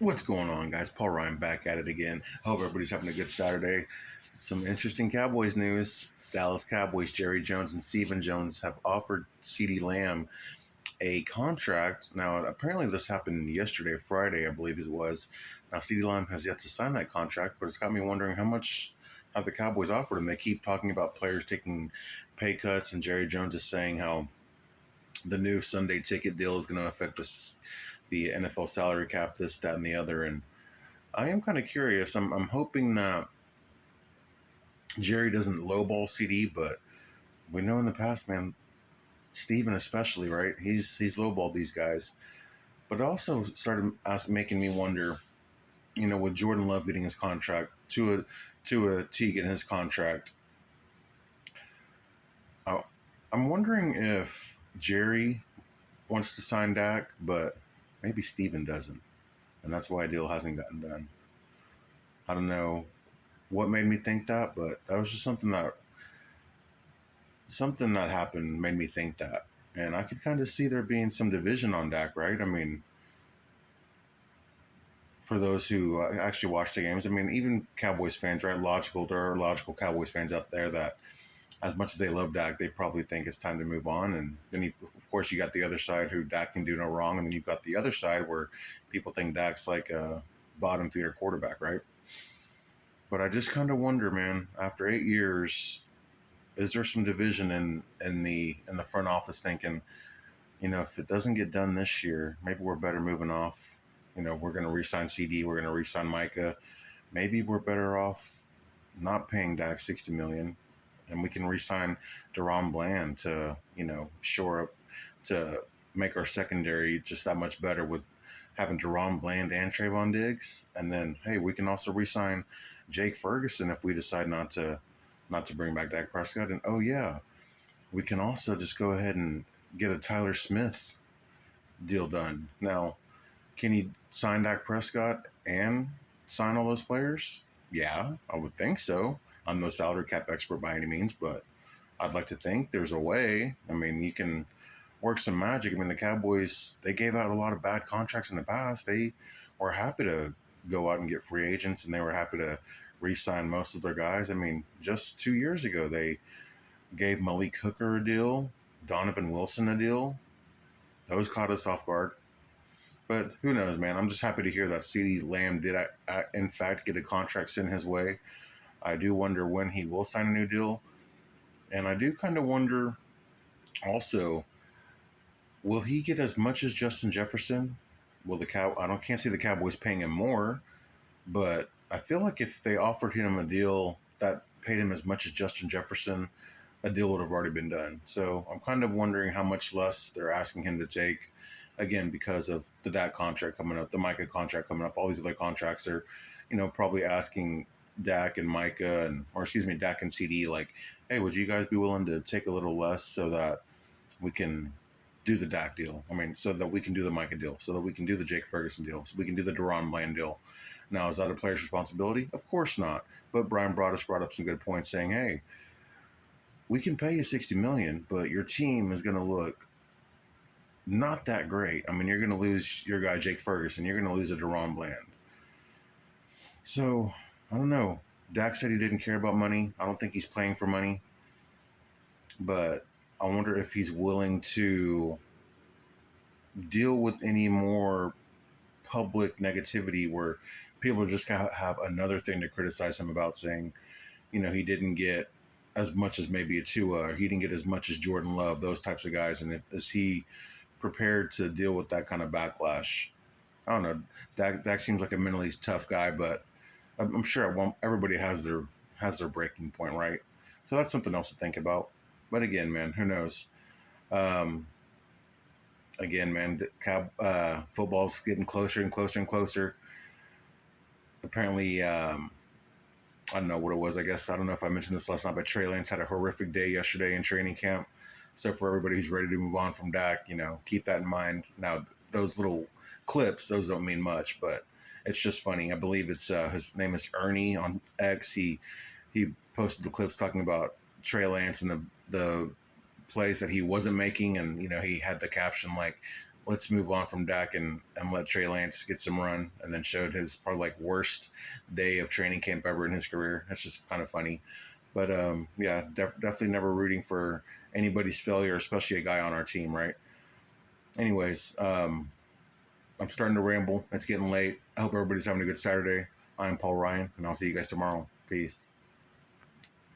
What's going on, guys? Paul Ryan back at it again. Hope everybody's having a good Saturday. Some interesting Cowboys news. Dallas Cowboys, Jerry Jones and Stephen Jones have offered CeeDee Lamb a contract. Now, apparently this happened yesterday, Friday, I believe it was. Now, CeeDee Lamb has yet to sign that contract, but it's got me wondering how much have the Cowboys offered him. They keep talking about players taking pay cuts, and Jerry Jones is saying how the new Sunday ticket deal is going to affect the NFL salary cap, this, that, and the other. And I am kind of curious. I'm hoping that Jerry doesn't lowball CeeDee, but we know in the past, man, Steven especially, right? He's lowballed these guys. But it also started making me wonder, with Jordan Love getting his contract, to a T getting his contract, uh, I'm wondering if Jerry wants to sign Dak, but maybe Steven doesn't. And that's why a deal hasn't gotten done. I don't know what made me think that, but that was just something that happened made me think that. And I could kind of see there being some division on Dak, right? I mean, for those who actually watch the games, I mean, even Cowboys fans, right? There are logical Cowboys fans out there that, as much as they love Dak, they probably think it's time to move on. And then, of course, you got the other side who Dak can do no wrong. And then you've got the other side where people think Dak's like a bottom feeder quarterback, right? But I just kind of wonder, man, after 8 years, is there some division in the front office thinking, if it doesn't get done this year, maybe we're better moving off. We're going to re-sign CeeDee, we're going to re-sign Micah. Maybe we're better off not paying Dak $60 million, and we can re-sign Deron Bland to shore up, to make our secondary just that much better with having Deron Bland and Trayvon Diggs. And then, hey, we can also re-sign Jake Ferguson if we decide not to bring back Dak Prescott. And oh yeah, we can also just go ahead and get a Tyler Smith deal done. Now, can he sign Dak Prescott and sign all those players? Yeah, I would think so. I'm no salary cap expert by any means, but I'd like to think there's a way. I mean, you can work some magic. I mean, the Cowboys, they gave out a lot of bad contracts in the past. They were happy to go out and get free agents, and they were happy to re-sign most of their guys. I mean, just 2 years ago, they gave Malik Hooker a deal, Donovan Wilson a deal. Those caught us off guard. But who knows, man? I'm just happy to hear that CeeDee Lamb did, in fact, get a contract sent his way. I do wonder when he will sign a new deal. And I do kind of wonder also, will he get as much as Justin Jefferson? I can't see the Cowboys paying him more, but I feel like if they offered him a deal that paid him as much as Justin Jefferson, a deal would have already been done. So I'm kind of wondering how much less they're asking him to take, again, because of the Dak contract coming up, the Micah contract coming up, all these other contracts are, probably asking Dak and Dak and CeeDee, like, hey, would you guys be willing to take a little less so that we can do the Dak deal? I mean, so that we can do the Micah deal, so that we can do the Jake Ferguson deal, so we can do the Deron Bland deal. Now, is that a player's responsibility? Of course not. But Brian Broaddus brought up some good points saying, hey, we can pay you $60 million, but your team is going to look not that great. I mean, you're going to lose your guy, Jake Ferguson. You're going to lose a Deron Bland. So, I don't know. Dak said he didn't care about money. I don't think he's playing for money. But I wonder if he's willing to deal with any more public negativity where people are just going to have another thing to criticize him about, saying, he didn't get as much as maybe a Tua, or he didn't get as much as Jordan Love, those types of guys. And is he prepared to deal with that kind of backlash? I don't know. Dak seems like a mentally tough guy, but I'm sure everybody has their breaking point, right? So that's something else to think about. But again, man, who knows? Um, Again, man, football's getting closer and closer and closer. Apparently, I don't know what it was. I don't know if I mentioned this last night, but Trey Lance had a horrific day yesterday in training camp. So for everybody who's ready to move on from Dak, keep that in mind. Now, those little clips, those don't mean much, but it's just funny. I believe it's his name is Ernie on X. He posted the clips talking about Trey Lance and the plays that he wasn't making, and he had the caption like, let's move on from Dak and let Trey Lance get some run, and then showed his probably like worst day of training camp ever in his career. That's just kind of funny. But yeah, definitely never rooting for anybody's failure, especially a guy on our team, right? Anyways, I'm starting to ramble. It's getting late. I hope everybody's having a good Saturday. I'm Paul Ryan, and I'll see you guys tomorrow. Peace.